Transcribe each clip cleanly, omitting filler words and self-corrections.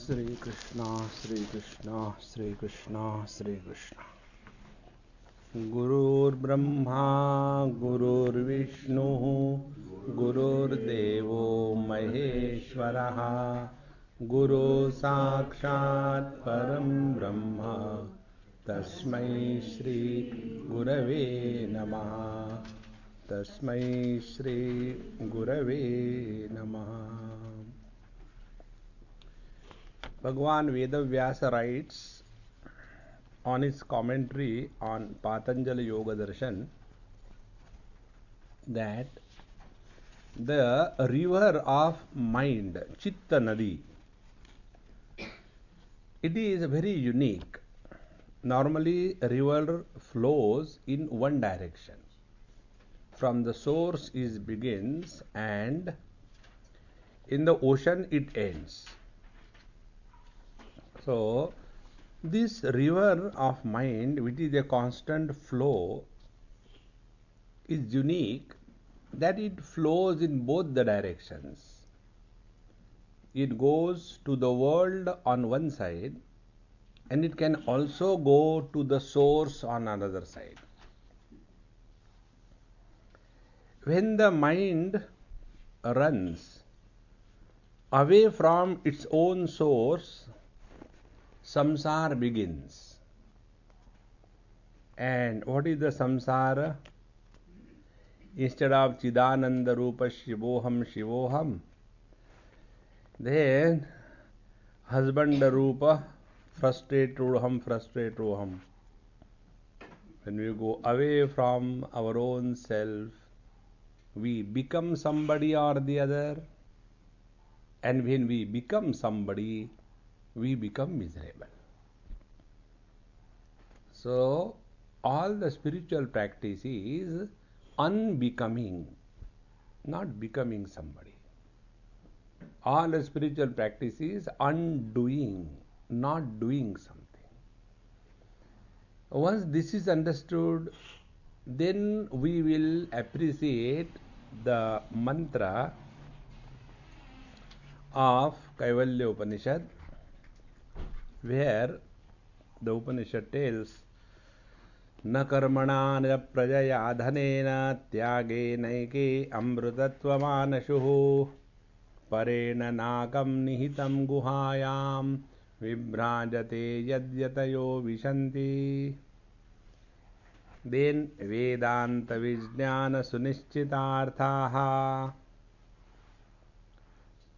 Sri Krishna, Sri Krishna, Sri Krishna, Sri Krishna. Gurur Brahma, Gurur Vishnu, Gurur Devo Maheshwaraha, Guru Sakshat Param Brahma, Tasmai Shri Gurave Namaha, Tasmai Shri Gurave Namaha. Bhagwan Vedavyasa writes on his commentary on Patanjali Yoga Darshan that the river of mind, Chitta Nadi, it is very unique. Normally, a river flows in one direction. From the source it begins and in the ocean it ends. So, this river of mind, which is a constant flow, is unique that it flows in both the directions. It goes to the world on one side and it can also go to the source on another side. When the mind runs away from its own source, samsara begins. And what is the samsara? Instead of Chidananda Rupa Shivoham Shivoham, then husband Rupa frustrate Roham. When we go away from our own self, we become somebody or the other, and when we become somebody, we become miserable. So, all the spiritual practice is unbecoming, not becoming somebody. All the spiritual practice is undoing, not doing something. Once this is understood, then we will appreciate the mantra of Kaivalya Upanishad, where the Upanishad tells, न कर्मणा न प्रजया धनेन त्यागे नैके अमृतत्वमानशुः परेण नाकं निहितं गुहायां विभ्राजते यद्यतयो विशन्ति. Then Vedanta Vijnana Sunischitarthaha.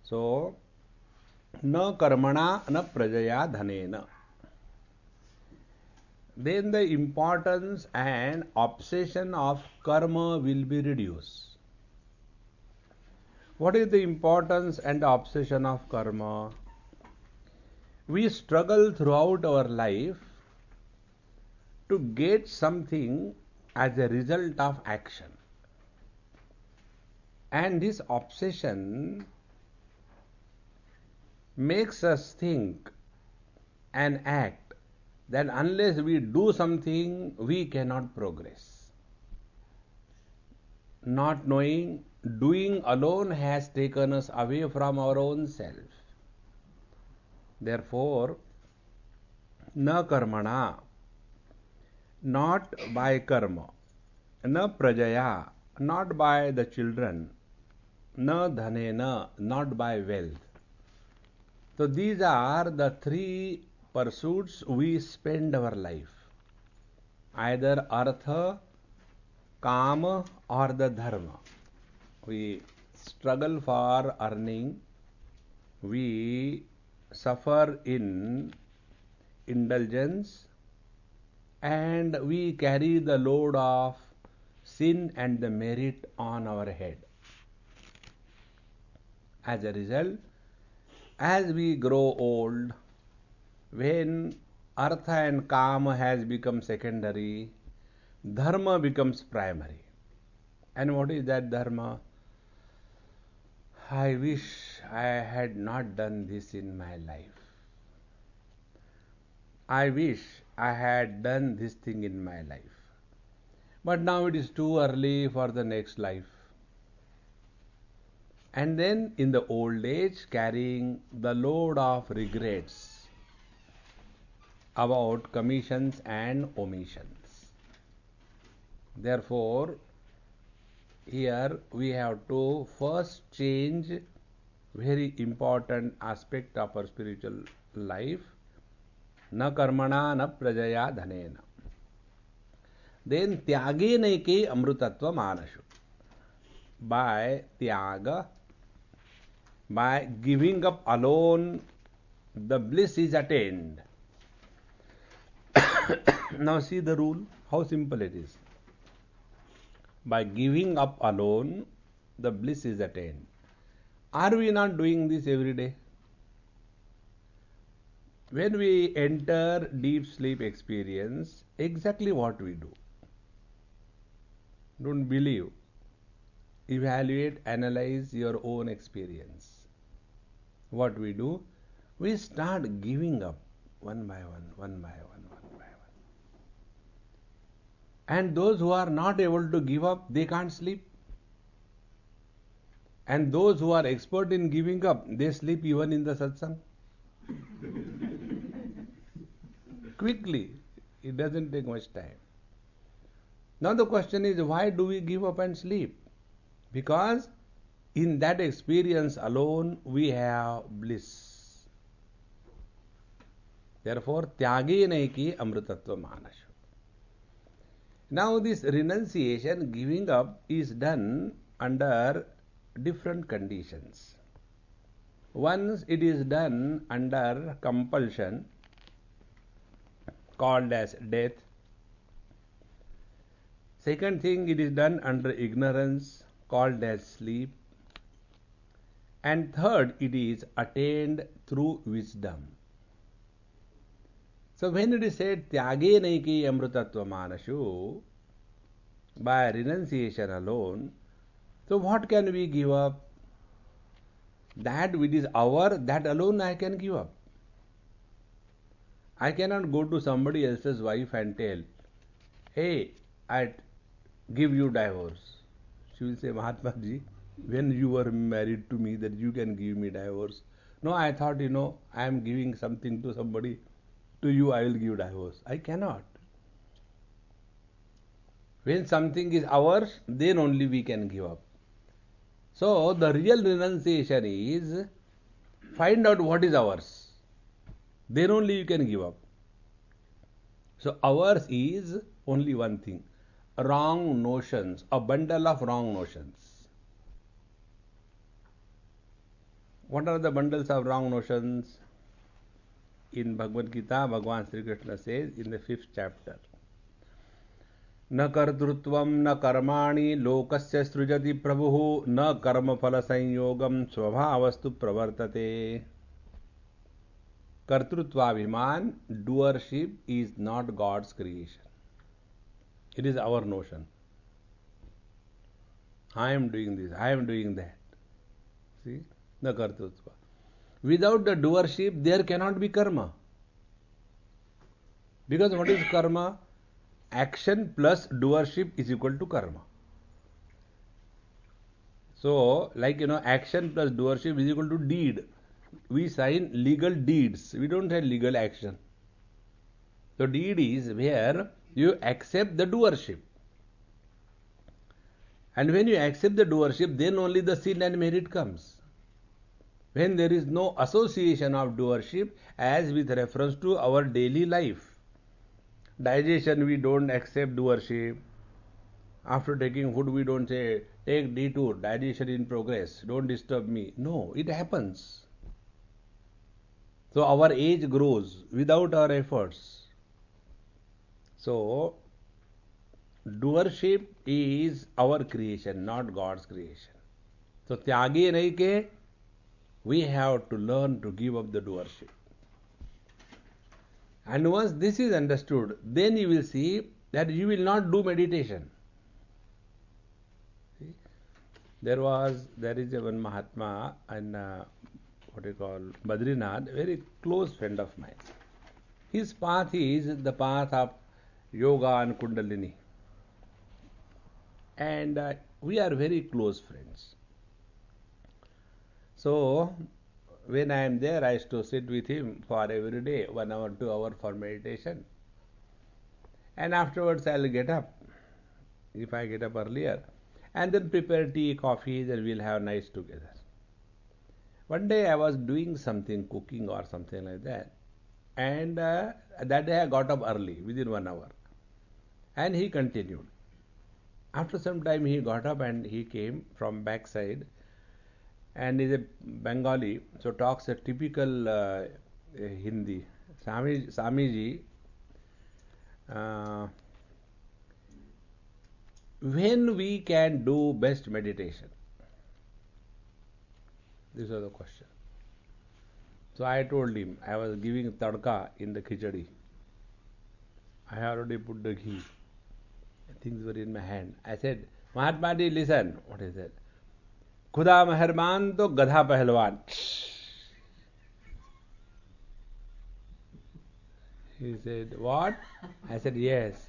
So, na karmana na prajaya dhanena. Then the importance and obsession of karma will be reduced. What is the importance and obsession of karma? We struggle throughout our life to get something as a result of action. And this obsession makes us think and act that unless we do something, we cannot progress. Not knowing, doing alone has taken us away from our own self. Therefore, na karmana, not by karma, na prajaya, not by the children, na dhanena, not by wealth. So these are the three pursuits we spend our life, either artha, kama or the dharma. We struggle for earning, we suffer in indulgence, and we carry the load of sin and the merit on our head. As a result, as we grow old, when artha and kama has become secondary, dharma becomes primary. And what is that dharma? I wish I had not done this in my life. I wish I had done this thing in my life. But now it is too early for the next life. And then in the old age carrying the load of regrets about commissions and omissions. Therefore, here we have to first change very important aspect of our spiritual life. Na karmana na prajaya dhanena. Then tyage naike amrutatva manashu. By tyaga, by giving up alone, the bliss is attained. Now see the rule, how simple it is. By giving up alone, the bliss is attained. Are we not doing this every day? When we enter deep sleep experience, exactly what we do. Don't believe. Evaluate, analyze your own experience. What we do? We start giving up one by one, one by one, one by one. And those who are not able to give up, they can't sleep. And those who are expert in giving up, they sleep even in the satsang. Quickly. It doesn't take much time. Now the question is, why do we give up and sleep? Because in that experience alone we have bliss. Therefore, tyage naiki amrutatva manashu. Now this renunciation, giving up, is done under different conditions. Once it is done under compulsion, called as death. Second thing, it is done under ignorance, called as sleep. And third, it is attained through wisdom. So when it is said tyage naiki amrutatva manashu, by renunciation alone, so what can we give up? That which is our, that alone I can give up. I cannot go to somebody else's wife and tell, hey, I give you divorce. She will say, Mahatma ji, when you were married to me, that you can give me divorce. No, I thought, I am giving something to somebody. To you, I will give divorce. I cannot. When something is ours, then only we can give up. So, the real renunciation is find out what is ours. Then only you can give up. So, ours is only one thing. Wrong notions, a bundle of wrong notions. What are the bundles of wrong notions? In Bhagavad Gita, Bhagavan Sri Krishna says in the 5th chapter, न कर्तृत्वं न कर्माणि लोकस्य सृजति प्रभुः न कर्मफल संयोगं स्वभावस्तु प्रवर्तते. Kartrutvaabhiman, doership, is not God's creation. It is our notion. I am doing this, I am doing that. See? The kartrutva. Without the doership, there cannot be karma. Because what is karma? Action plus doership is equal to karma. So, action plus doership is equal to deed. We sign legal deeds. We don't have legal action. So, deed is where you accept the doership. And when you accept the doership, then only the sin and merit comes. When there is no association of doership as with reference to our daily life. Digestion, we don't accept doership. After taking food, we don't say, take detour, digestion in progress, don't disturb me. No, it happens. So our age grows without our efforts. So, doership is our creation, not God's creation. So, tyage naike, we have to learn to give up the doership. And once this is understood, then you will see that you will not do meditation. See? There is a one Mahatma in Badrinath, a very close friend of mine. His path is the path of yoga and kundalini. And we are very close friends. So, when I am there, I used to sit with him for every day, 1 hour, 2 hour for meditation. And afterwards, I'll get up, if I get up earlier, and then prepare tea, coffee, then we'll have nice together. One day I was doing something, cooking or something like that, and that day I got up early, within 1 hour, and he continued. After some time, he got up and he came from backside, and is a Bengali, so talks a typical Hindi. Swamiji, uh, when we can do best meditation? This was the question. So I told him, I was giving tadka in the khichdi. I already put the ghee. Things were in my hand. I said, Mahatma ji, listen. What is that? खुदा मेहरबान तो गधा पहलवान. He said, what? I said, yes.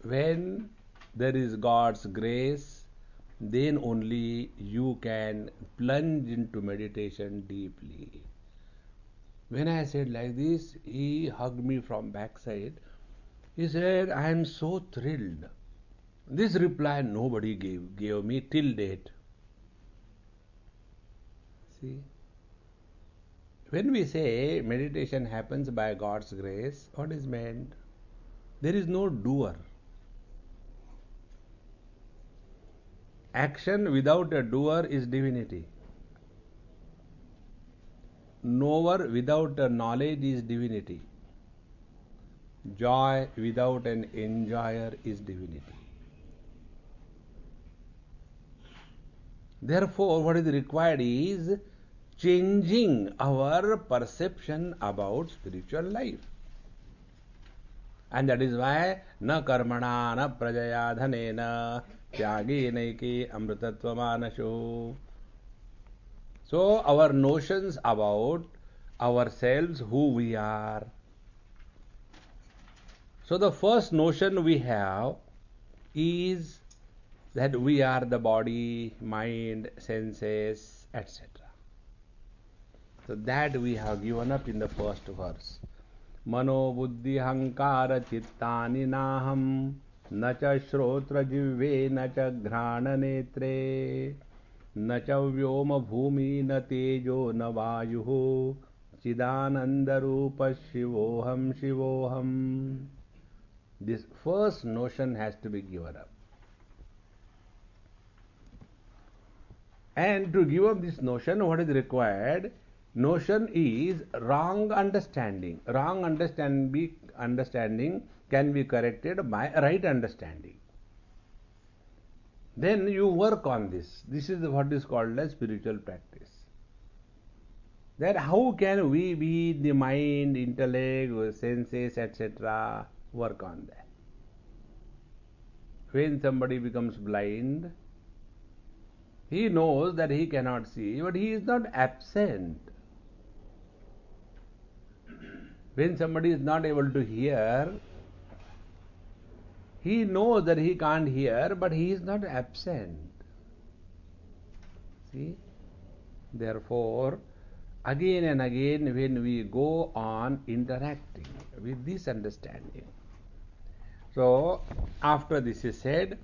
When there is God's grace, then only you can plunge into meditation deeply. When I said like this, he hugged me from backside. He said, I am so thrilled. This reply nobody gave me till date. See? When we say meditation happens by God's grace, what is meant? There is no doer. Action without a doer is divinity. Knower without a knowledge is divinity. Joy without an enjoyer is divinity. Therefore, what is required is changing our perception about spiritual life. And that is why na karmana na prajaya dhanena tyage naike amritatva manasho. So our notions about ourselves, who we are. So the first notion we have is that we are the body, mind, senses, etc. So that we have given up in the first verse. Mano buddhi hankara chittani naham na cha shrotra jivve na cha ghrana netre na cha vyoma bhumi na tejo na vayuhu chidananda rupa shivoham shivoham. This first notion has to be given up. And to give up this notion, what is required? Notion is wrong understanding. Wrong understanding can be corrected by right understanding. Then you work on this. This is what is called as spiritual practice. That how can we be the mind, intellect, senses, etc. Work on that. When somebody becomes blind, he knows that he cannot see, but he is not absent. When somebody is not able to hear, he knows that he can't hear, but he is not absent. See? Therefore, again and again, when we go on interacting with this understanding. So, after this is said,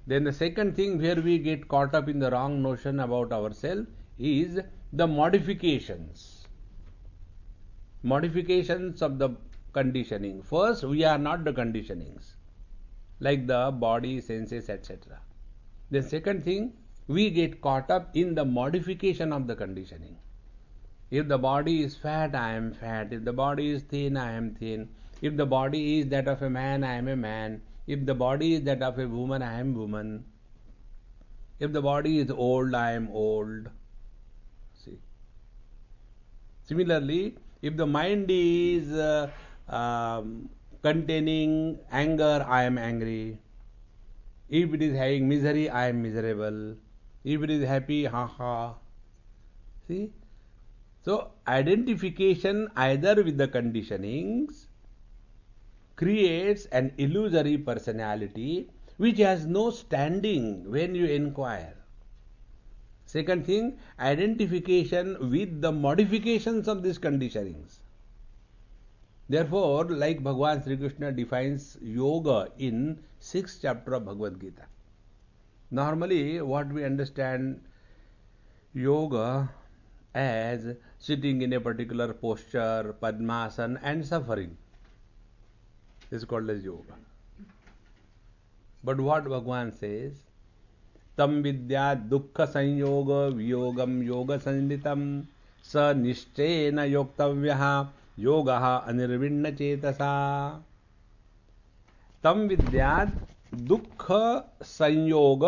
then the second thing where we get caught up in the wrong notion about ourselves is the modifications. Modifications of the conditioning. First, we are not the conditionings, like the body, senses, etc. The second thing, we get caught up in the modification of the conditioning. If the body is fat, I am fat. If the body is thin, I am thin. If the body is that of a man, I am a man. If the body is that of a woman, I am woman. If the body is old, I am old. See. Similarly, if the mind is containing anger, I am angry. If it is having misery, I am miserable. If it is happy, ha ha. See? So, identification either with the conditionings creates an illusory personality which has no standing when you inquire. Second thing, identification with the modifications of these conditionings. Therefore, like Bhagavan Sri Krishna defines yoga in 6th chapter of Bhagavad Gita. Normally, what we understand yoga as sitting in a particular posture, padmasana, and suffering is called as yoga. But what Bhagavan says, tam vidya dukkha sanyoga viyogam yoga sanditam sa nishchena yoktavyaha yogaha anirvinna chetasa. Tam vidyat दुख संयोग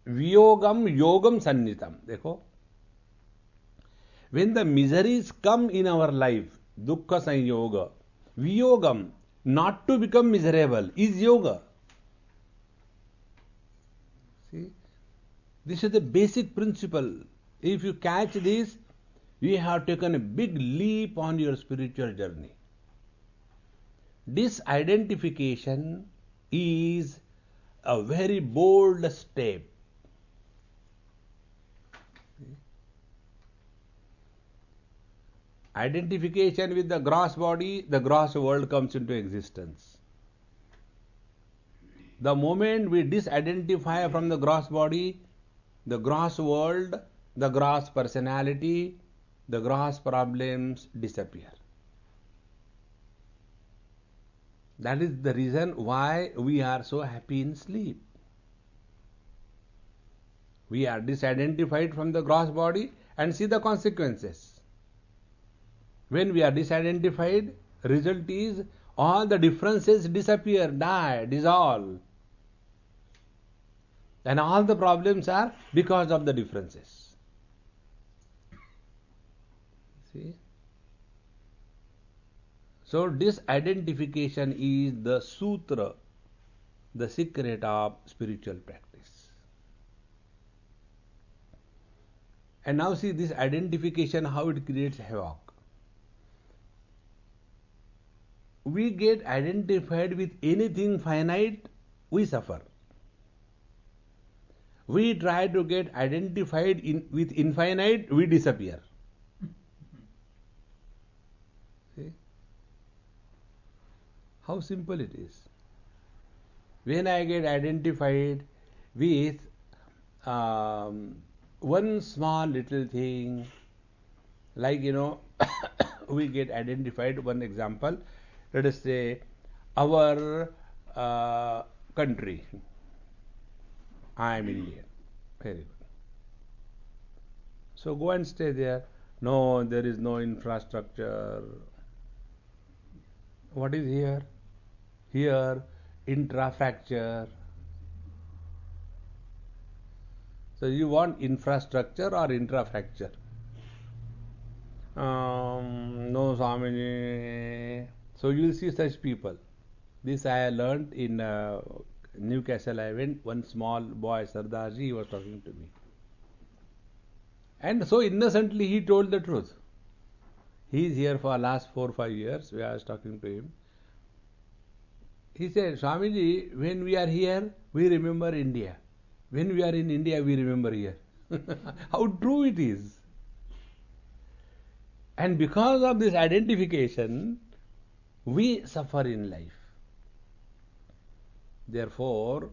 वियोगम योगम सन्नितम. देखो, when the miseries come in our life, dukkha sanyoga, viyogam, not to become miserable, is yoga. See, this is the basic principle. If you catch this, you have taken a big leap on your spiritual journey. Disidentification is a very bold step. Identification with the gross body, the gross world comes into existence. The moment we disidentify from the gross body, the gross world, the gross personality, the gross problems disappear. That is the reason why we are so happy in sleep. We are disidentified from the gross body and see the consequences. When we are disidentified, result is all the differences disappear, die, dissolve. And all the problems are because of the differences. See? So, disidentification is the sutra, the secret of spiritual practice. And now see this identification, how it creates havoc. We get identified with anything finite, we suffer. We try to get identified with infinite, we disappear. See? How simple it is. When I get identified with one small little thing, like we get identified, one example, let us say our country. I am Indian. Very good. So go and stay there. No, there is no infrastructure. What is here? Here, intrafracture. So you want infrastructure or intrafracture? No, Swamiji. So you will see such people. This I learned in Newcastle. I went, one small boy, Sardarji, he was talking to me. And so innocently he told the truth. He is here for last 4 or 5 years. I was talking to him. He said, Swamiji, when we are here, we remember India. When we are in India, we remember here. How true it is. And because of this identification, we suffer in life. Therefore,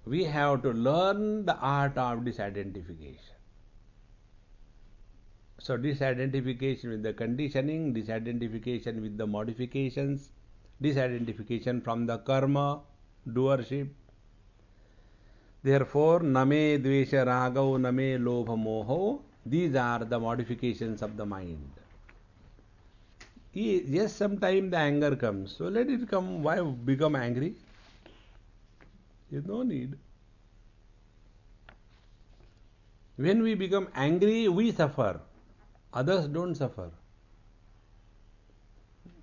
we have to learn the art of disidentification. So, disidentification with the conditioning, disidentification with the modifications, disidentification from the karma, doership. Therefore, name dvesha ragau, name lobha moho, these are the modifications of the mind. Yes, sometimes the anger comes. So let it come. Why become angry? There is no need. When we become angry, we suffer. Others don't suffer.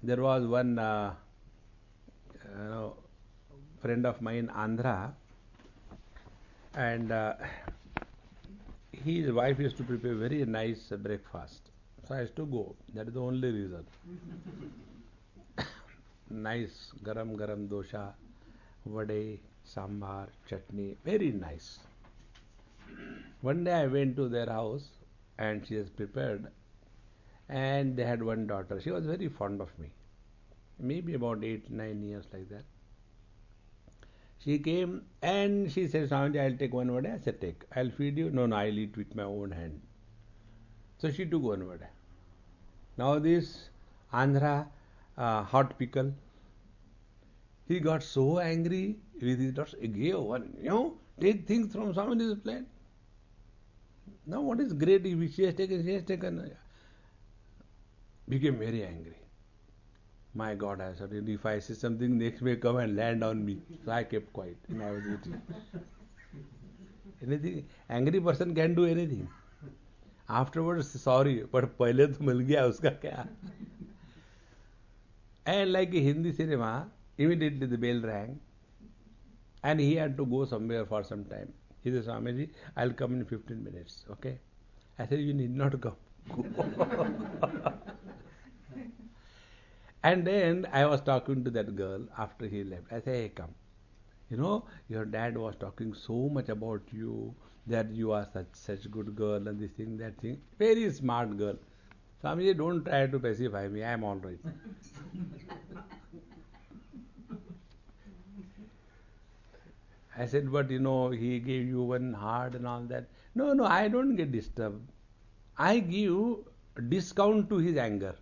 There was one friend of mine, Andhra, and his wife used to prepare very nice breakfast. So I used to go. That is the only reason. Nice garam dosha, vade, sambar, chutney, very nice. One day I went to their house and she has prepared, and they had one daughter. She was very fond of me, maybe about 8, 9 years like that. She came and she said, Swamiji, I'll take one vada. I said, take. I'll feed you. No, no, I'll eat with my own hand. So she took one vada. Now this Andhra hot pickle, he got so angry with his daughter. He gave one, take things from Swamiji's plate. Now what is great if she has taken, became very angry. My God, I said, if I say something, next may come and land on me. So I kept quiet and I was eating. Anything, angry person can do anything. Afterwards, sorry, but पहले तो मिल गया उसका क्या? And like a Hindi cinema, immediately the bell rang, and he had to go somewhere for some time. He said, Swamiji, I'll come in 15 minutes, okay? I said, you need not come. And then I was talking to that girl after he left. I said, hey, come. Your dad was talking so much about you, that you are such good girl and this thing, that thing. Very smart girl. Swamiji, don't try to pacify me. I am all right. I said, but he gave you one heart and all that. No, no, I don't get disturbed. I give discount to his anger.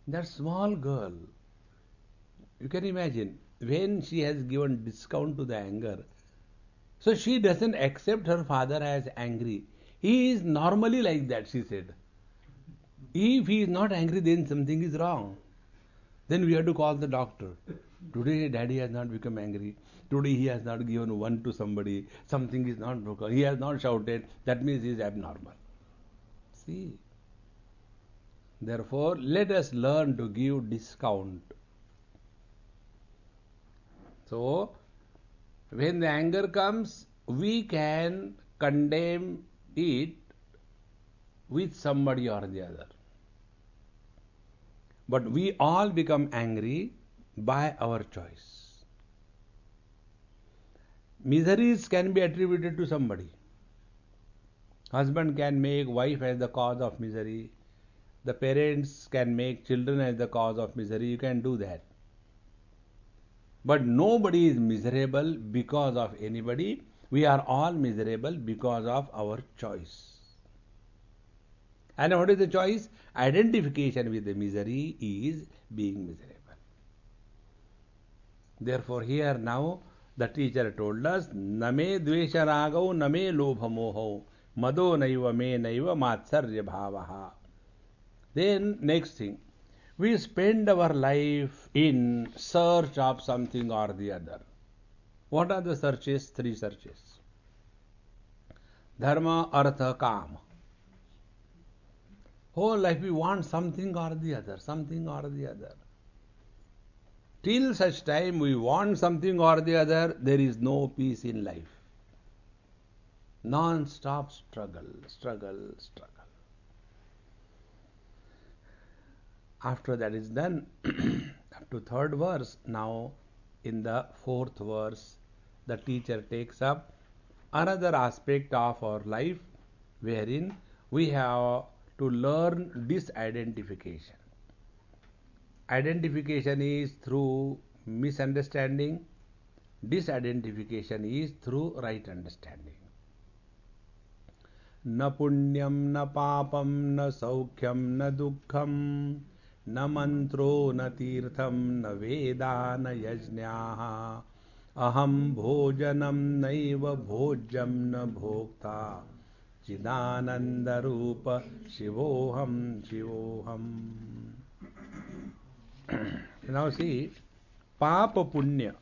That small girl, you can imagine, when she has given discount to the anger, so she doesn't accept her father as angry. He is normally like that, she said. If he is not angry, then something is wrong. Then we have to call the doctor. Today, daddy has not become angry. Today, he has not given one to somebody. Something is not broken. He has not shouted. That means he is abnormal. See. Therefore, let us learn to give discount. So, when the anger comes, we can condemn it with somebody or the other. But we all become angry by our choice. Miseries can be attributed to somebody. Husband can make wife as the cause of misery. The parents can make children as the cause of misery. You can do that. But nobody is miserable because of anybody. We are all miserable because of our choice. And what is the choice? Identification with the misery is being miserable. Therefore, here now the teacher told us, Name dvesha ragau, name lobha moho, mado naiva me naiva matsarya bhavaha. Then, next thing, we spend our life in search of something or the other. What are the searches? 3 searches. Dharma, artha, kama. Whole life we want something or the other, something or the other. Till such time we want something or the other, there is no peace in life. Non-stop struggle, struggle, struggle. After that is done, up to 3rd verse, now in the 4th verse, the teacher takes up another aspect of our life wherein we have to learn disidentification. Identification is through misunderstanding, disidentification is through right understanding. Na punyam, na papam, na saukhyam, na dukkham, na mantro, na tirtham, na veda, na yajnaha, aham bhojanam naiva bhojam na bhokta, chidananda rupa shivoham shivoham. Now see, Papa Punya,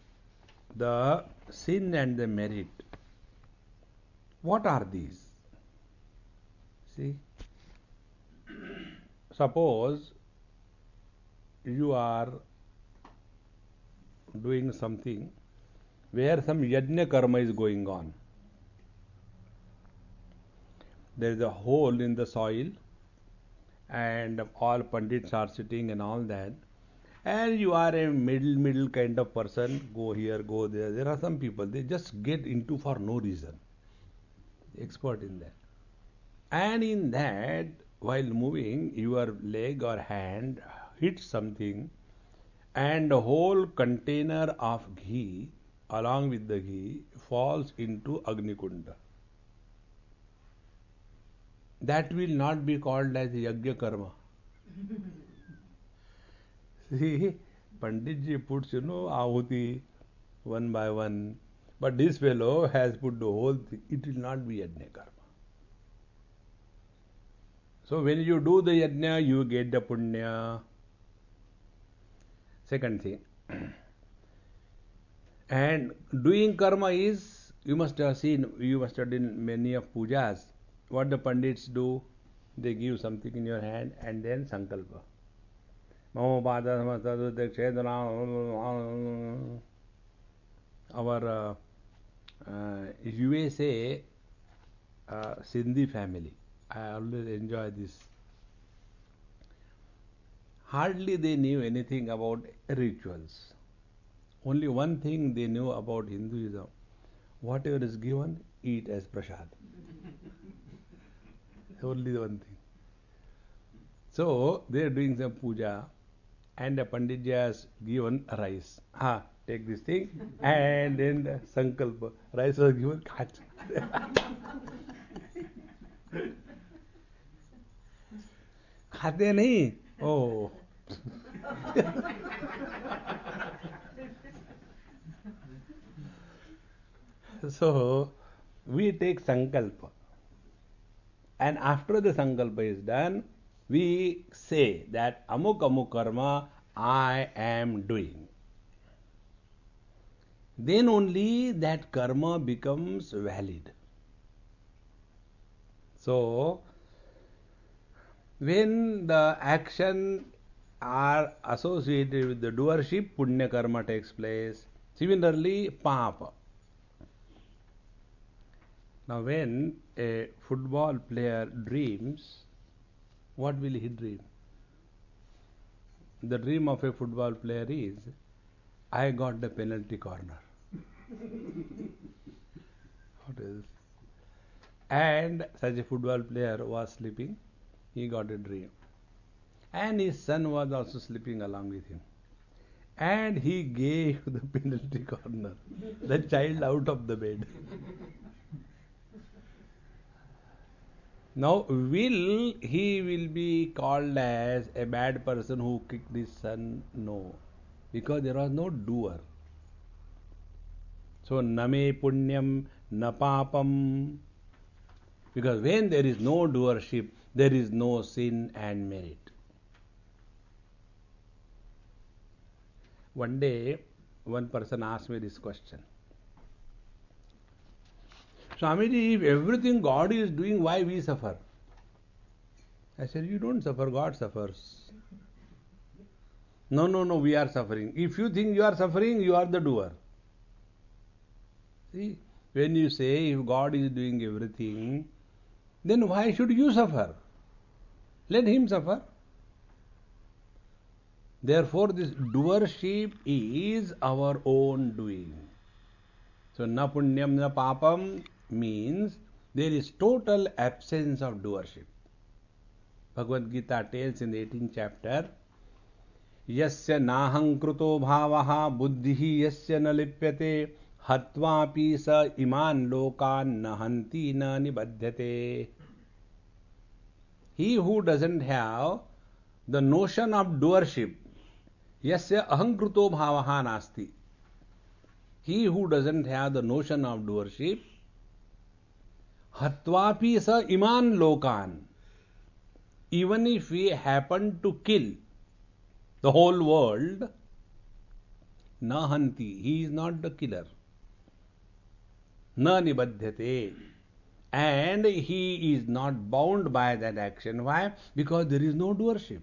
the sin and the merit. What are these? See, suppose you are doing something where some yajna karma is going on. There is a hole in the soil and all pandits are sitting and all that. And you are a middle kind of person, go here, go there. There are some people, they just get into for no reason. Expert in that. And in that, while moving, your leg or hand hits something, and the whole container of ghee, along with the ghee, falls into Agni Kunda. That will not be called as Yajna Karma. See, Panditji puts, ahuti one by one, but this fellow has put the whole thing. It will not be Yajna Karma. So when you do the Yajna, you get the Punya. Second thing. And doing karma is, you must have seen, you must have done many of pujas. What the Pandits do, they give something in your hand and then sankalpa. Our USA Sindhi family, I always enjoy this. Hardly they knew anything about rituals. Only one thing they knew about Hinduism: whatever is given, eat as prasad. Only one thing. So they are doing some puja, and the Panditji has given rice. Take this thing, and then the sankalpa. Rice was given. खाते नहीं. Oh. So we take sankalpa, and after the sankalpa is done, we say that amuk amuk karma I am doing. Then only that karma becomes valid. So when the action are associated with the doership, punya karma takes place. Similarly, papa. Now when a football player dreams, what will he dream? The dream of a football player is, I got the penalty corner. What else? And such a football player was sleeping, he got a dream. And his son was also sleeping along with him. And he gave the penalty corner, the child out of the bed. Now, he will be called as a bad person who kicked his son? No, because there was no doer. So, name punyam na papam. Because when there is no doership, there is no sin and merit. One day, one person asked me this question: Swamiji, if everything God is doing, why we suffer? I said, you don't suffer, God suffers. No, we are suffering. If you think you are suffering, you are the doer. See, when you say if God is doing everything, then why should you suffer? Let Him suffer. Therefore, this doership is our own doing. So, na punyam na papam means there is total absence of doership. Bhagavad Gita tells in the 18th chapter, Yasya naham kruto bhavaha buddhihi yasya na lipyate hatvapi sa iman lokan nahanti na nibadhyate. He who doesn't have the notion of doership, yasya ahankruto bhavaha nasti. He who doesn't have the notion of doership, hatvapi sa iman lokan. Even if we happen to kill the whole world, nahanti, he is not the killer. Na nibadhyate. And he is not bound by that action. Why? Because there is no doership.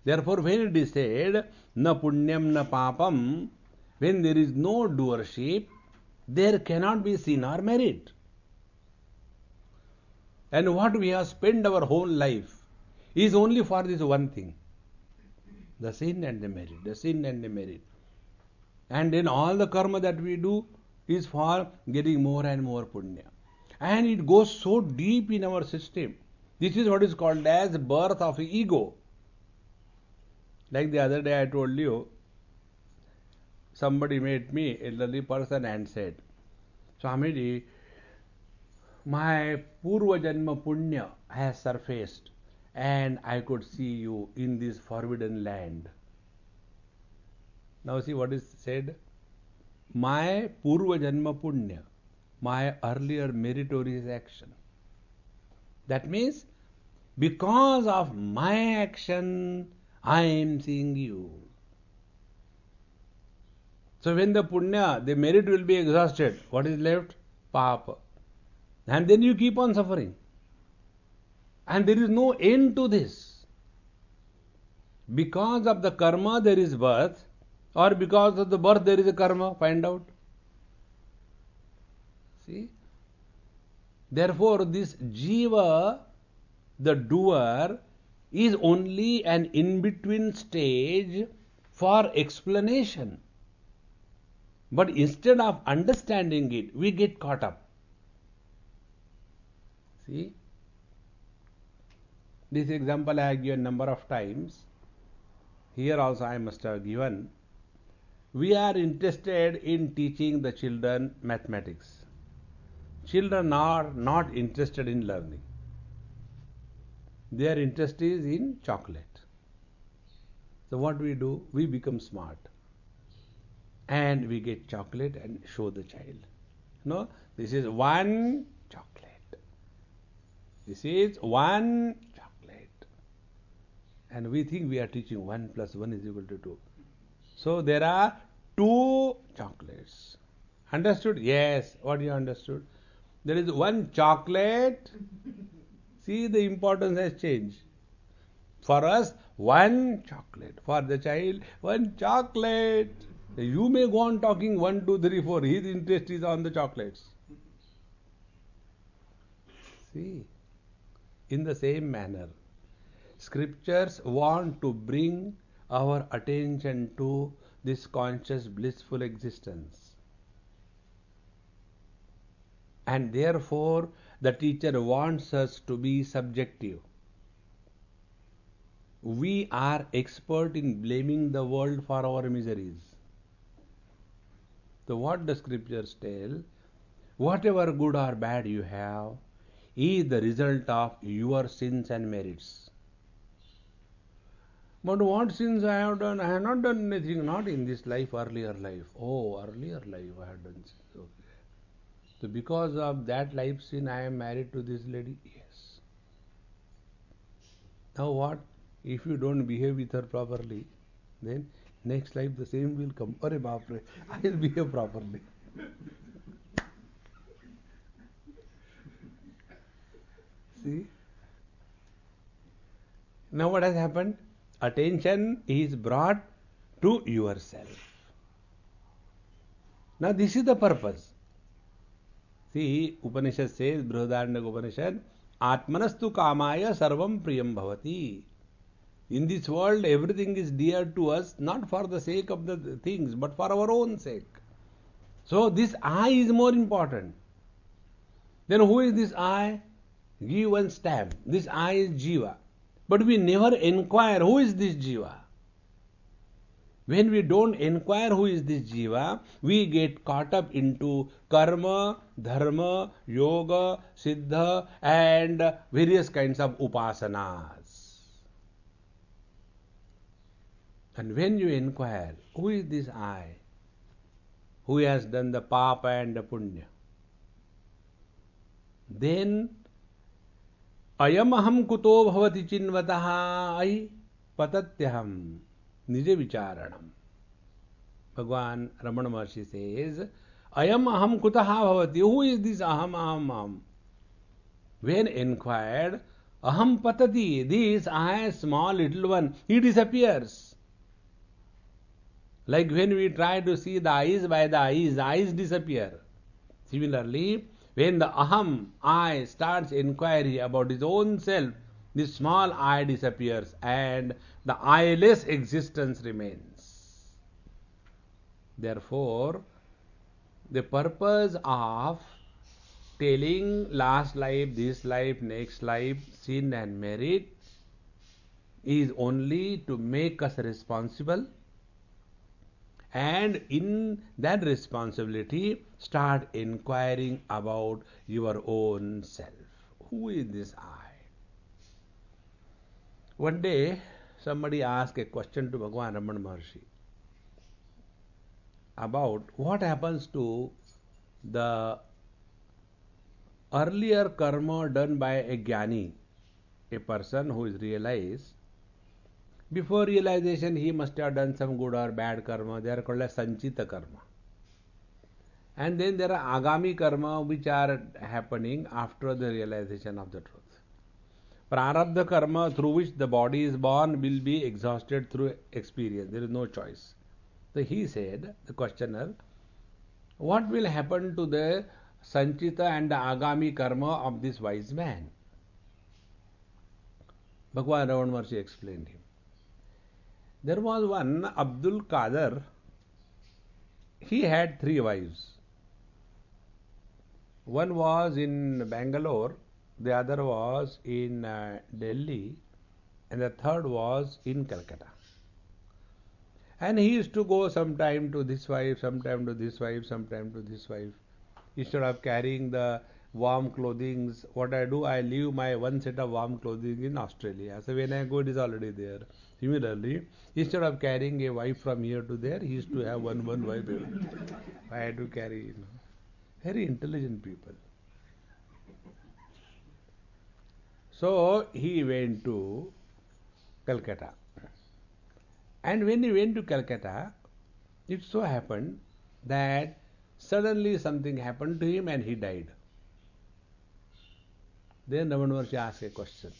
Therefore, when it is said, na punyam na papam, when there is no doership, there cannot be sin or merit. And what we have spent our whole life is only for this one thing. The sin and the merit, the sin and the merit. And then all the karma that we do is for getting more and more punya. And it goes so deep in our system. This is what is called as birth of ego. Like the other day I told you, somebody met me, elderly person, and said, Swamiji, my Purva Janma Punya has surfaced and I could see you in this forbidden land. Now see what is said. My Purva Janma Punya, my earlier meritorious action. That means, because of my action, I am seeing you. So when the punya, the merit will be exhausted, what is left? Papa. And then you keep on suffering. And there is no end to this. Because of the karma there is birth, or because of the birth there is a karma, find out. See? Therefore this jiva, the doer, is only an in-between stage for explanation. But instead of understanding it, we get caught up. See? This example I have given a number of times. Here also I must have given. We are interested in teaching the children mathematics. Children are not interested in learning. Their interest is in chocolate. So what we do? We become smart. And we get chocolate and show the child. No, this is one chocolate. This is one chocolate. And we think we are teaching 1 plus 1 is equal to 2. So there are 2 chocolates. Understood? Yes. What you understood? There is one chocolate. See, the importance has changed. For us, one chocolate. For the child, one chocolate. You may go on talking 1, 2, 3, 4. His interest is on the chocolates. See, in the same manner, scriptures want to bring our attention to this conscious blissful existence. And therefore, the teacher wants us to be subjective. We are expert in blaming the world for our miseries. So what the scriptures tell, whatever good or bad you have is the result of your sins and merits. But what sins I have done? I have not done anything, not in this life, earlier life. Oh, earlier life I have done sins. Okay. So because of that life sin I am married to this lady? Yes. Now what? If you don't behave with her properly, then next life the same will come. Arre baapre, I will behave properly. See? Now what has happened? Attention is brought to yourself. Now this is the purpose. See, Upanishad says, Brihadaranyaka Upanishad, Atmanastu kamaya sarvam priyam bhavati. In this world, everything is dear to us, not for the sake of the things, but for our own sake. So this I is more important. Then who is this I? Give one stamp. This I is Jiva. But we never inquire who is this Jiva. When we don't inquire who is this Jiva, we get caught up into karma, dharma, yoga, siddha and various kinds of upasanas. And when you inquire, who is this I? Who has done the papa and the punya? Then, ayam aham kuto bhavati chinvataha ai patatyaham nije vicharanam. Bhagwan Ramana Maharshi says, ayam aham kutaha bhavati. Who is this aham? When inquired, aham patati, this I, small little one, he disappears. Like when we try to see the eyes by the eyes disappear. Similarly, when the aham, I, starts inquiry about his own self, The small I disappears and the I-less existence remains. Therefore, the purpose of telling last life, this life, next life, sin and merit is only to make us responsible, and in that responsibility start inquiring about your own self. Who is this I? One day somebody asked a question to Bhagavan Ramana Maharshi about what happens to the earlier karma done by a jnani, a person who is realized. Before realization, he must have done some good or bad karma. They are called as sanchita karma. And then there are agami karma which are happening after the realization of the truth. Prarabdha karma through which the body is born will be exhausted through experience. There is no choice. So he said, the questioner, what will happen to the sanchita and the agami karma of this wise man? Bhagavan Ramana Maharshi explained him. There was one Abdul Qadir. He had 3 wives. One was in Bangalore, the other was in Delhi, and the third was in Calcutta. And he used to go sometime to this wife, sometime to this wife, sometime to this wife. Instead of carrying the warm clothing, what I do, I leave my one set of warm clothing in Australia. So when I go, it is already there. Similarly, instead of carrying a wife from here to there, he used to have one wife. I had to carry, very intelligent people. So he went to Calcutta. And when he went to Calcutta, it so happened that suddenly something happened to him and he died. Then Ramana Maharshi asked a question.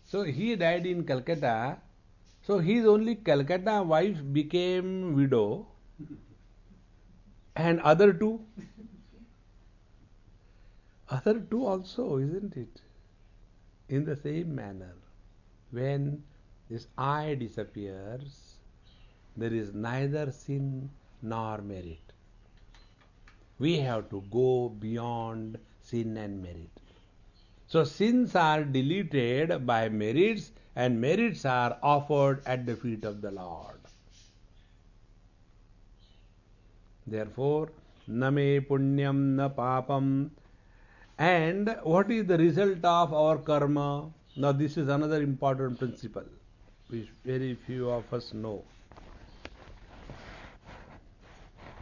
So he died in Calcutta. So his only Calcutta wife became widow, and other two also, isn't it? In the same manner, when this I disappears, there is neither sin nor merit. We have to go beyond sin and merit. So sins are deleted by merits, and merits are offered at the feet of the Lord. Therefore, na me punyam na papam. And what is the result of our karma? Now this is another important principle which very few of us know.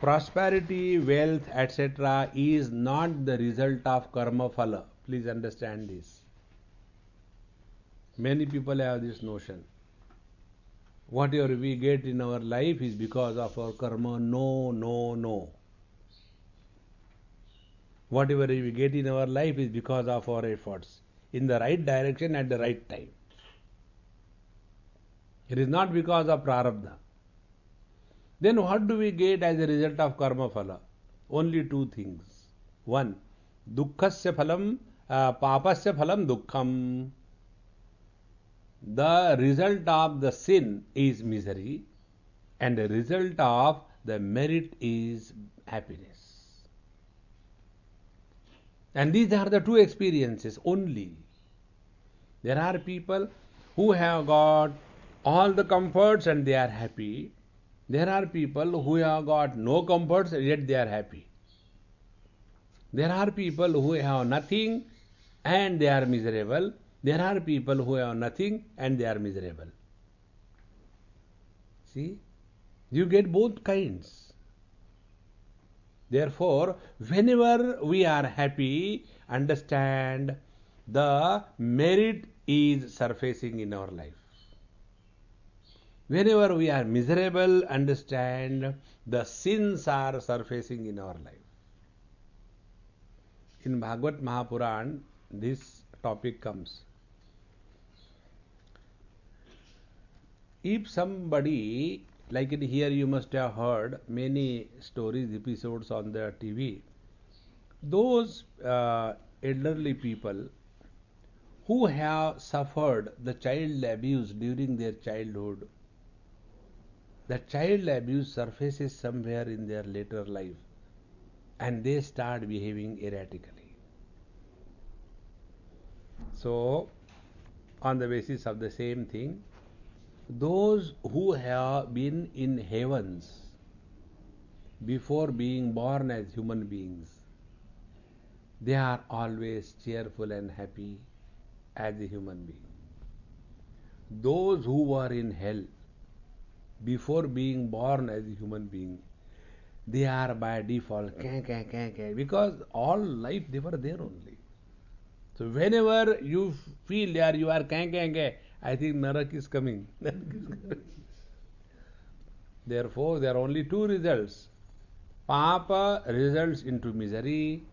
Prosperity, wealth, etc. is not the result of karma phala. Please understand this. Many people have this notion. Whatever we get in our life is because of our karma. No, no, no. Whatever we get in our life is because of our efforts, in the right direction at the right time. It is not because of prarabdha. Then what do we get as a result of karma phala? Only 2 things. One, dukkhasya phalam, papasya phalam dukkham. The result of the sin is misery, and the result of the merit is happiness. And these are the 2 experiences only. There are people who have got all the comforts and they are happy. There are people who have got no comforts yet they are happy. There are people who have nothing and they are miserable. There are people who have nothing and they are miserable. See? You get both kinds. Therefore, whenever we are happy, understand the merit is surfacing in our life. Whenever we are miserable, understand the sins are surfacing in our life. In Bhagavad Mahapuran, this topic comes. If somebody, like in here you must have heard many stories, episodes on the TV, those elderly people who have suffered the child abuse during their childhood, that child abuse surfaces somewhere in their later life and they start behaving erratically. So, on the basis of the same thing, those who have been in heavens before being born as human beings, they are always cheerful and happy as a human being. Those who were in hell before being born as a human being, they are by default because all life they were there only. So whenever you feel there you are I think Narak is coming. Therefore, there are only two results. Papa results into misery,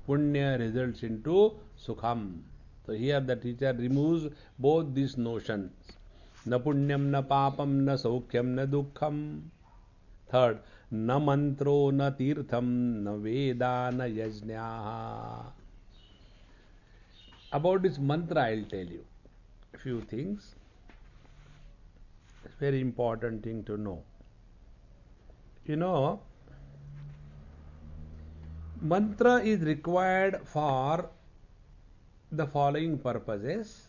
Punya results into Sukham. So here the teacher removes both these notions. Na punyam, na papam, na saukhyam, na dukkham. Third, na mantro, na tirtham, na veda, na yajna. About this mantra, I'll tell you a few things. It's a very important thing to know. You know, mantra is required for the following purposes,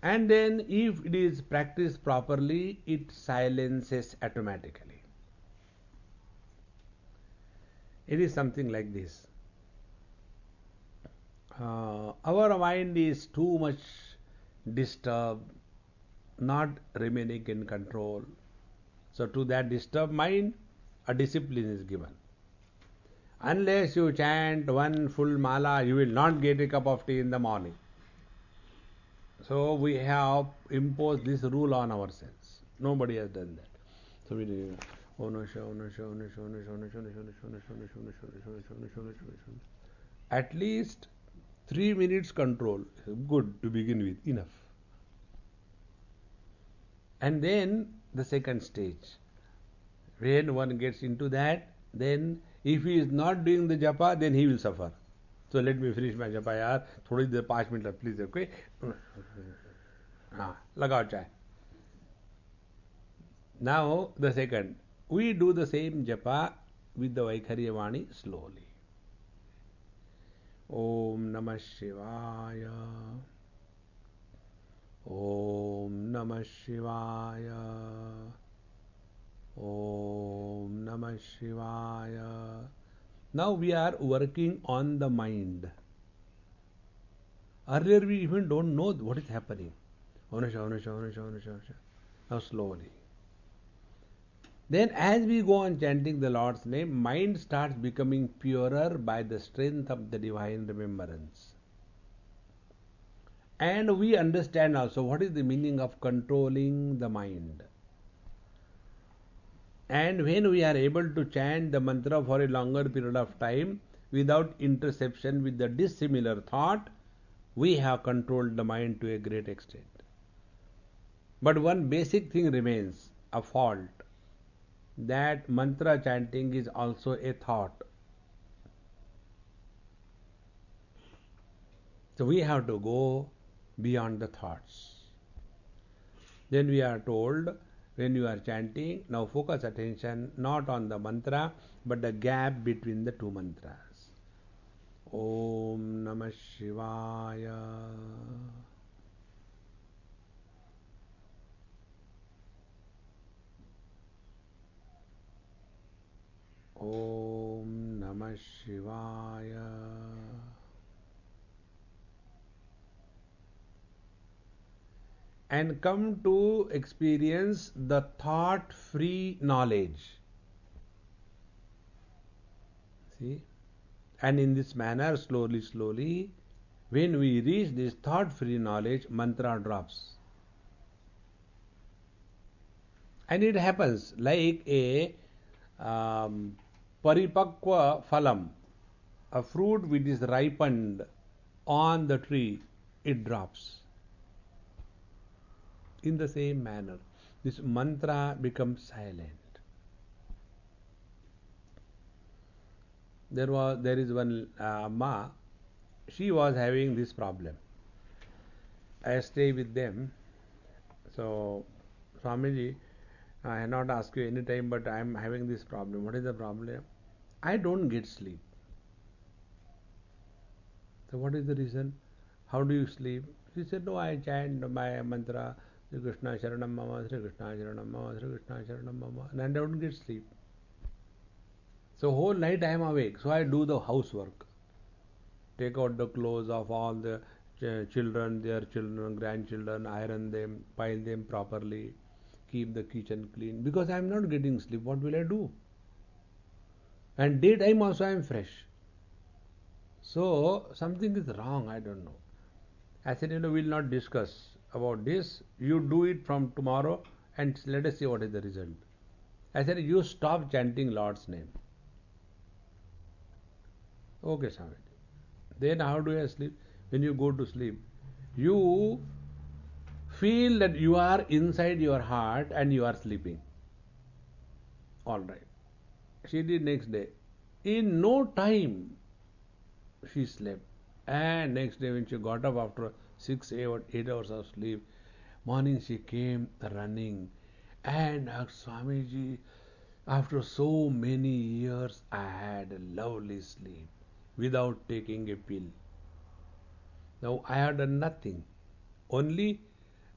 and then if it is practiced properly, it silences automatically. It is something like this. Our mind is too much disturbed, not remaining in control. So, to that disturbed mind, a discipline is given. Unless you chant one full mala, you will not get a cup of tea in the morning. So, we have imposed this rule on ourselves. Nobody has done that. So, we do at least 3 minutes control. Good to begin with, enough. And then the second stage. When one gets into that, then if he is not doing the japa, then he will suffer. So let me finish my japa, yaar. थोड़ी देर 5 minutes, please. Okay? हाँ, लगाओ चाय. Now the second. We do the same japa with the Vaikharya Vani slowly. Om Namah Shivaya. Om Namah Shivaya. Om Namah Shivaya. Now we are working on the mind. Earlier we even don't know what is happening. Now slowly. Then as we go on chanting the Lord's name, mind starts becoming purer by the strength of the divine remembrance. And we understand also what is the meaning of controlling the mind. And when we are able to chant the mantra for a longer period of time without interception with the dissimilar thought, we have controlled the mind to a great extent. But one basic thing remains, a fault. That mantra chanting is also a thought. So we have to go beyond the thoughts. Then we are told, when you are chanting, now focus attention not on the mantra but the gap between the two mantras. Om Namah Shivaya. Om Namah Shivaya. And come to experience the thought-free knowledge. See? And in this manner, slowly, slowly, when we reach this thought-free knowledge, mantra drops. And it happens like a paripakva phalam, a fruit which is ripened on the tree, it drops. In the same manner, this mantra becomes silent. There is one Amma, she was having this problem. I stay with them. So, Swamiji, I have not asked you any time, but I am having this problem. What is the problem? I don't get sleep. So, what is the reason? How do you sleep? She said, no, I chant my mantra, Sri Krishna Sharanam Mama, Sri Krishna Sharanam Mama, Sri Krishna Sharanam Mama, and I don't get sleep. So, whole night I am awake. So, I do the housework. Take out the clothes of all the children, their children, grandchildren, iron them, pile them properly, keep the kitchen clean. Because I am not getting sleep, what will I do? And daytime also I am fresh. So something is wrong, I don't know. I said, we'll not discuss about this. You do it from tomorrow and let us see what is the result. I said, you stop chanting Lord's name. Okay, Swami. Then how do I sleep? When you go to sleep, you feel that you are inside your heart and you are sleeping. All right. She did next day. In no time, she slept. And next day, when she got up after 8 hours of sleep, morning she came running and asked Swamiji, after so many years, I had a lovely sleep without taking a pill. Now I had done nothing. Only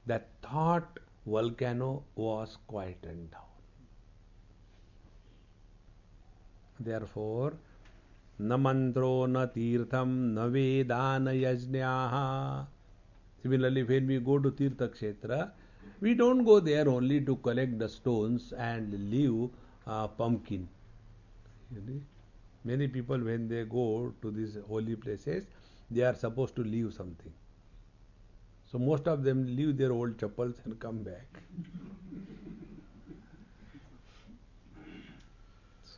that thought volcano was quietened down. Therefore, na mantro na tirtham na veda na yajnaha. Similarly, when we go to Tirtha Kshetra, we don't go there only to collect the stones and leave pumpkin. Many people, when they go to these holy places, they are supposed to leave something. So most of them leave their old chappals and come back.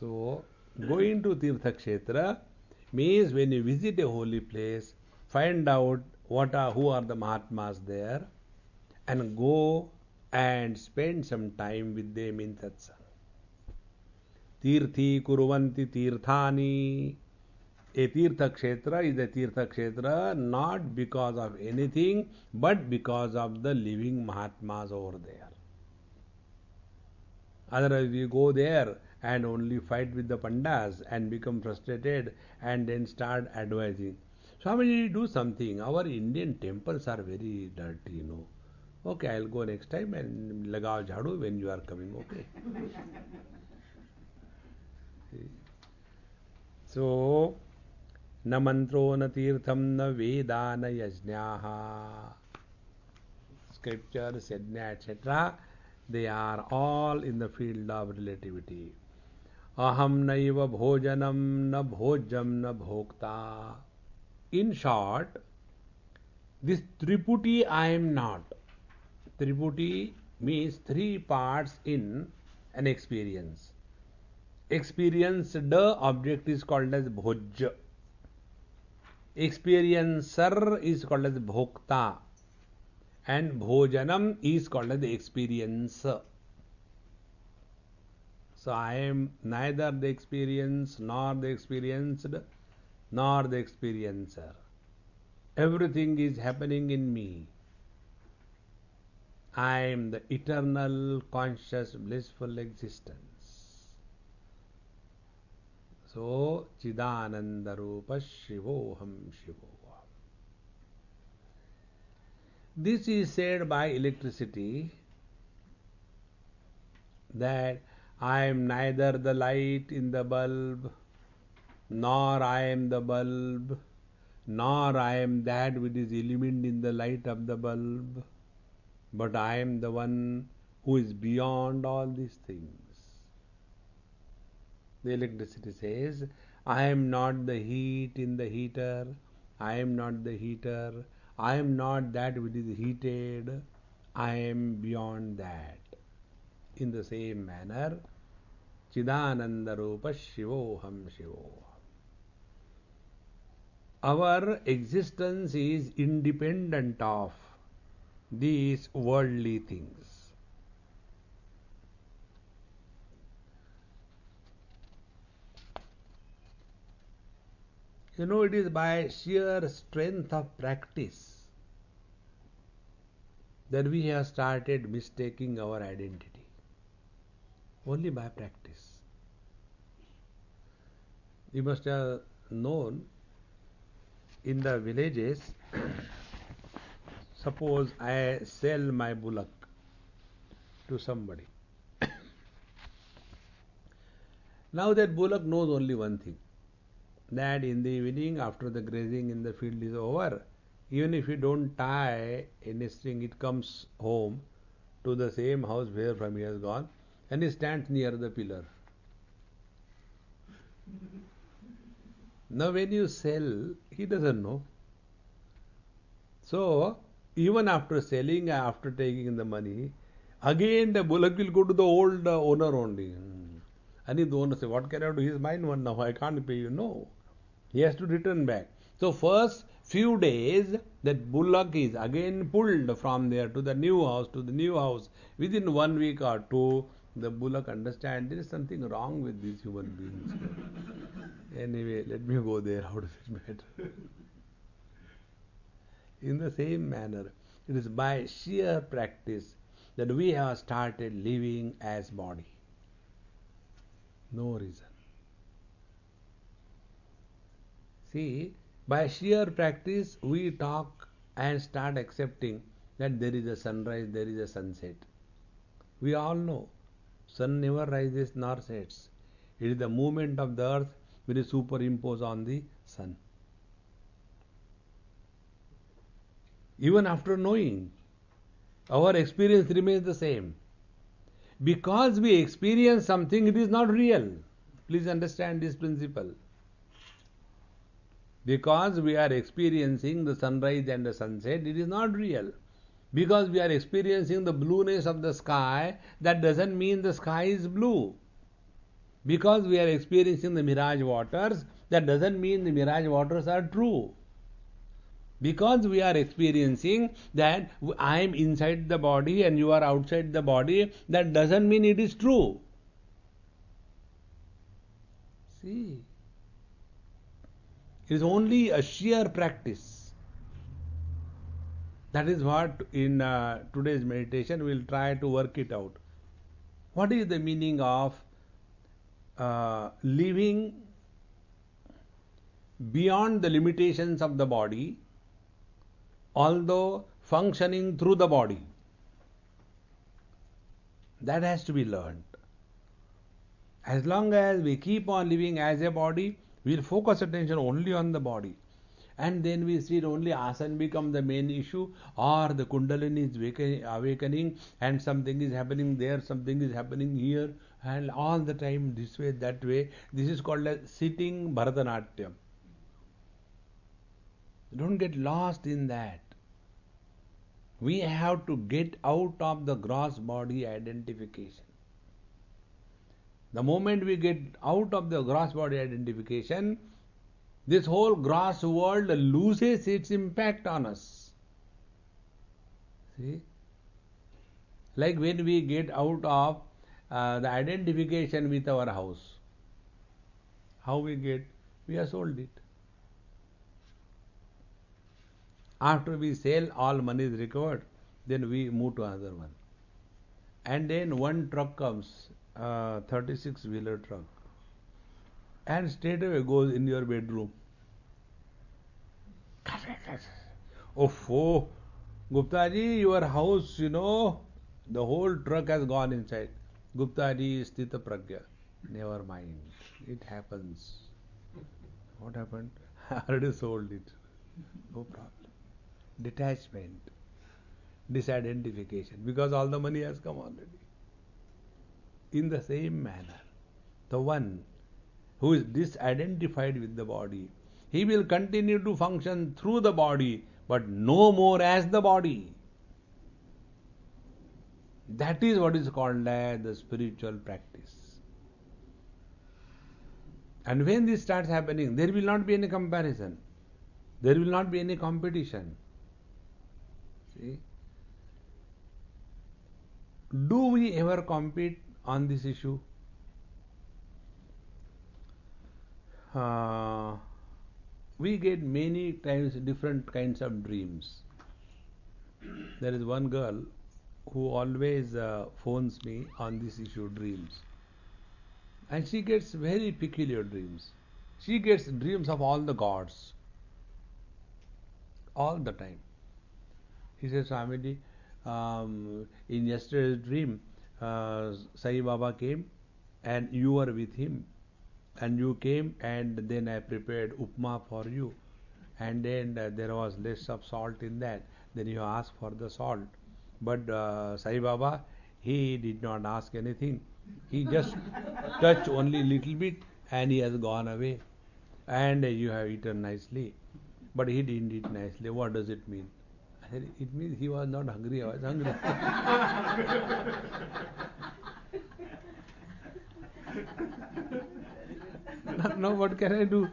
So, going to Tirtha Kshetra means when you visit a holy place, find out who are the Mahatmas there and go and spend some time with them in Satsang. Tirthi Kuruvanti Tirthani. A Tirtha Kshetra is a Tirtha Kshetra not because of anything but because of the living Mahatmas over there. Otherwise, we go there and only fight with the pandas and become frustrated and then start advising. Swamiji, do something. Our Indian temples are very dirty. Okay, I'll go next time and lagao jhadu when you are coming. Okay. So, na mantro na tirtham na veda na yajnaha. Scriptures, yajna, etc. They are all in the field of relativity. Aham naiva bhojanam na bhojam na bhokta. In short, this Triputi I am not. Triputi means three parts in an experience. Experienced object is called as bhoj. Experiencer is called as bhokta. And bhojanam is called as the experiencer. So I am neither the experience, nor the experienced, nor the experiencer. Everything is happening in me. I am the eternal, conscious, blissful existence. So, Chidananda Rupa Shivoham Shivoham. This is said by electricity that I am neither the light in the bulb, nor I am the bulb, nor I am that which is illumined in the light of the bulb, but I am the one who is beyond all these things. The electricity says, I am not the heat in the heater, I am not the heater, I am not that which is heated, I am beyond that. In the same manner, Chidananda Rupa Shivoham Shivoham. Our existence is independent of these worldly things. It is by sheer strength of practice that we have started mistaking our identity only by practice. You must have known in the villages, suppose I sell my bullock to somebody. Now that bullock knows only one thing, that in the evening after the grazing in the field is over, even if you don't tie any string, it comes home to the same house where from he has gone, and he stands near the pillar. Now when you sell, he doesn't know. So even after selling, after taking the money, again the bullock will go to the old owner only. And if the owner say, what can I do? He is mine one now, I can't pay you. No. He has to return back. So first few days that bullock is again pulled from there to the new house, to the new house. Within 1 week or two, the bullock understands there is something wrong with these human beings. Anyway, let me go there, how does it matter? In the same manner, it is by sheer practice that we have started living as body. No reason. See, by sheer practice, we talk and start accepting that there is a sunrise, there is a sunset. We all know, sun never rises nor sets. It is the movement of the earth which is superimposed on the sun. Even after knowing, our experience remains the same. Because we experience something, it is not real. Please understand this principle. Because we are experiencing the sunrise and the sunset, it is not real. Because we are experiencing the blueness of the sky, that doesn't mean the sky is blue. Because we are experiencing the mirage waters, that doesn't mean the mirage waters are true. Because we are experiencing that I am inside the body and you are outside the body, that doesn't mean it is true. See, it is only a sheer practice. That is what in today's meditation we will try to work it out. What is the meaning of living beyond the limitations of the body, although functioning through the body? That has to be learned. As long as we keep on living as a body, we will focus attention only on the body. And then we see only asana become the main issue, or the kundalini is awakening and something is happening there, something is happening here, and all the time this way, that way. This is called as sitting Bharatanatyam. Don't get lost in that. We have to get out of the gross body identification. The moment we get out of the gross body identification, this whole gross world loses its impact on us. See? Like when we get out of the identification with our house. How we get? We have sold it. After we sell, all money is recovered, then we move to another one. And then one truck comes, 36-wheeler truck, and straight away goes in your bedroom. Oh, Gupta ji, your house, the whole truck has gone inside. Gupta ji, Sthita Pragya. Never mind. It happens. What happened? I already sold it. No problem. Detachment. Disidentification. Because all the money has come already. In the same manner, the one who is disidentified with the body, he will continue to function through the body, but no more as the body. That is what is called as the spiritual practice. And when this starts happening, there will not be any comparison. There will not be any competition. See? Do we ever compete on this issue? We get many times different kinds of dreams. There is one girl who always phones me on this issue dreams. And she gets very peculiar dreams. She gets dreams of all the gods all the time. He says, Swamiji, in yesterday's dream, Sai Baba came and you were with him. And you came and then I prepared upma for you. And then there was less of salt in that. Then you asked for the salt. But Sai Baba, he did not ask anything. He just touched only little bit and he has gone away. And you have eaten nicely. But he didn't eat nicely. What does it mean? I said, it means he was not hungry, I was hungry. No, what can I do?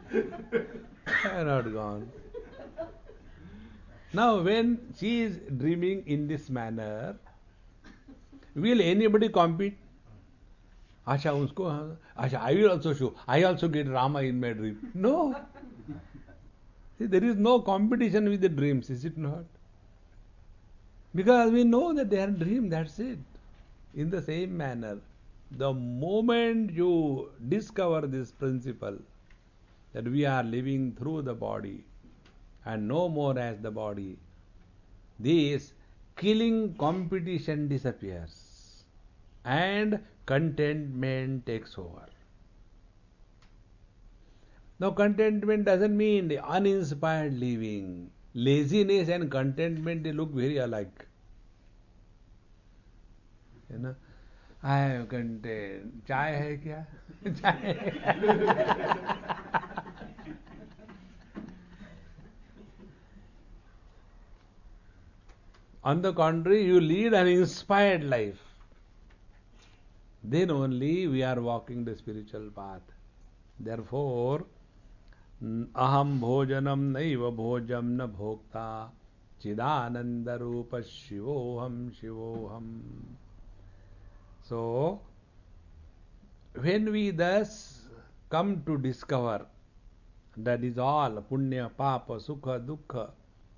I am not gone. Now, when she is dreaming in this manner, will anybody compete? Asha, usko, Asha, I will also show. I also get Rama in my dream. No. See, there is no competition with the dreams, is it not? Because we know that they are dream, that's it. In the same manner, the moment you discover this principle that we are living through the body and no more as the body, this killing competition disappears and contentment takes over. Now, contentment doesn't mean the uninspired living. Laziness and contentment, they look very alike. You know, I am content. Chai hai kya? Chai. On the contrary, you lead an inspired life. Then only we are walking the spiritual path. Therefore, aham bhojanam naiva bhojam na bhokta chidananda rupa shivoham shivoham. So, when we thus come to discover that is all punya, papa, sukha, dukkha,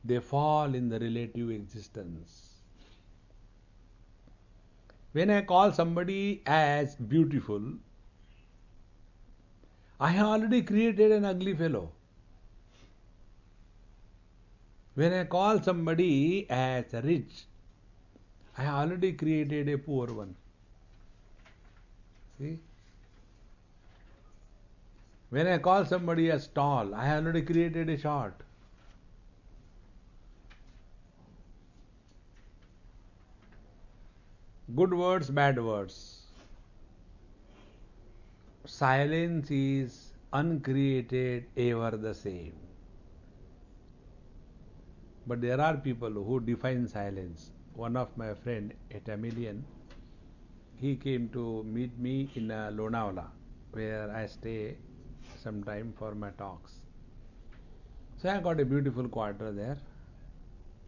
they fall in the relative existence. When I call somebody as beautiful, I have already created an ugly fellow. When I call somebody as rich, I have already created a poor one. See? When I call somebody as tall, I have already created a short. Good words, bad words. Silence is uncreated, ever the same. But there are people who define silence. One of my friend, a Tamilian, he came to meet me in Lonavala, where I stay sometime for my talks. So I got a beautiful quarter there,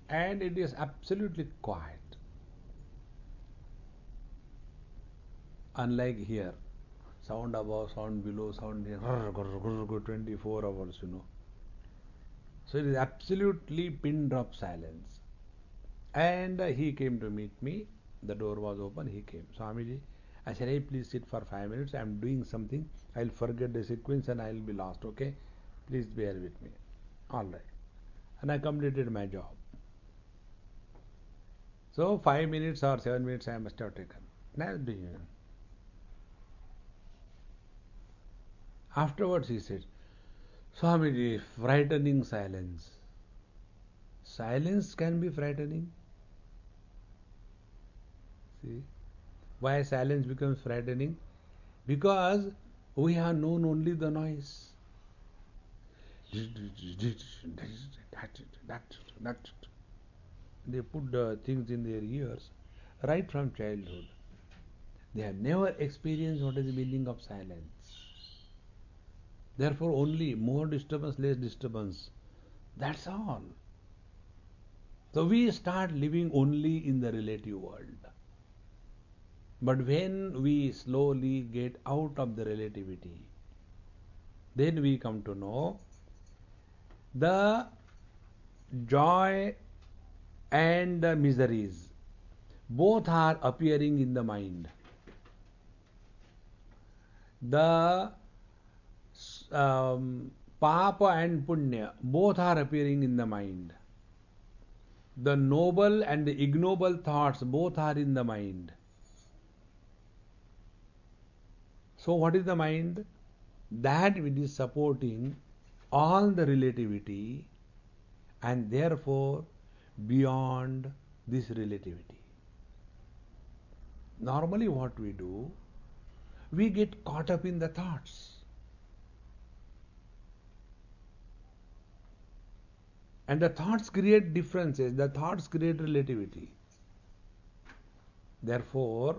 and it is absolutely quiet. Unlike here, sound above, sound below, sound here, 24 hours, So it is absolutely pin drop silence. And he came to meet me. The door was open. He came. Swamiji, I said, hey, please sit for 5 minutes. I am doing something. I'll forget the sequence and I'll be lost. Okay? Please bear with me. All right. And I completed my job. So 5 minutes or 7 minutes I must have taken. Now doing it. Afterwards he said, Swamiji, frightening silence. Silence can be frightening. See? Why silence becomes frightening? Because we have known only the noise. They put the things in their ears right from childhood. They have never experienced what is the meaning of silence. Therefore, only more disturbance, less disturbance. That's all. So we start living only in the relative world. But when we slowly get out of the relativity, then we come to know the joy and miseries, both are appearing in the mind. The Papa and Punya, both are appearing in the mind. The noble and the ignoble thoughts, both are in the mind. So, what is the mind? That which is supporting all the relativity and therefore beyond this relativity. Normally, what we do, we get caught up in the thoughts. And the thoughts create differences, the thoughts create relativity. Therefore,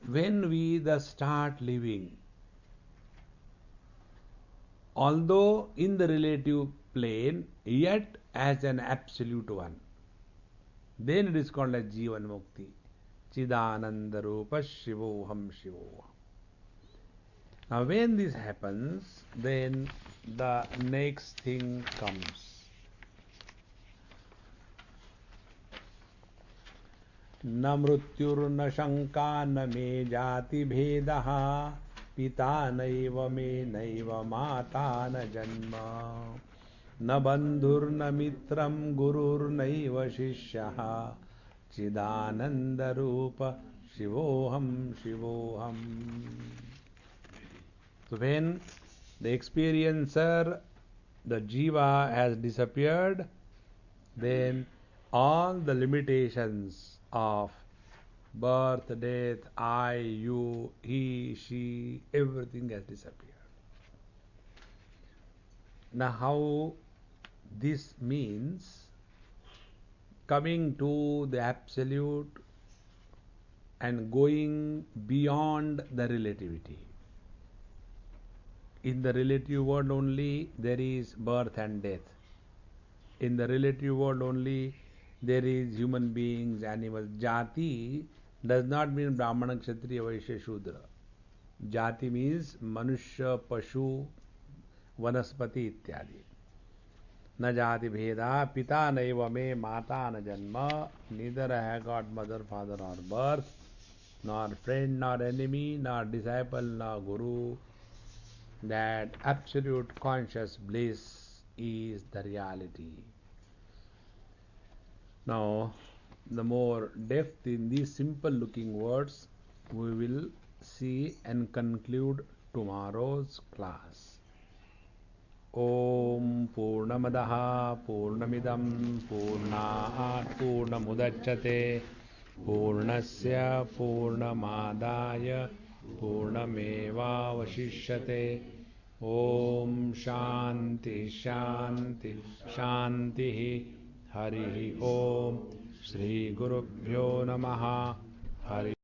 when we thus start living, although in the relative plane, yet as an absolute one, then it is called as Jivan Mukti. Chidananda Rupa Shivoham Shivoham. Now, when this happens, then the next thing comes. न मृत्युर्न शंका न मे जाति भेदः पिता नैव मे नैव माता न जन्म न बंधुर्न मित्रं गुरुर्नैव शिष्यः चिदानंद रूप शिवोहम शिवोहम. So when the experiencer, the jiva, has disappeared, then all the limitations of birth, death, I, you, he, she, everything has disappeared. Now, how this means coming to the absolute and going beyond the relativity. In the relative world only there is birth and death. In the relative world only there is human beings, animals. Jati does not mean Brahmana, Kshatriya, Vaishya, Shudra. Jati means Manushya, Pashu, Vanaspati ityadi. Na jati bheda, pita naiva me, mata na janma. Neither I have got mother, father, nor birth, nor friend, nor enemy, nor disciple, nor guru. That absolute conscious bliss is the reality. Now, the more depth in these simple looking words we will see and conclude tomorrow's class. Om Purnamadaha Purnamidam Purnaat Purnamudachyate Purnasya Purnamadaya Purnameva Vashishyate. Om Shanti Shanti Shanti. Hari Om Shri Gurubhyo Namaha. Hari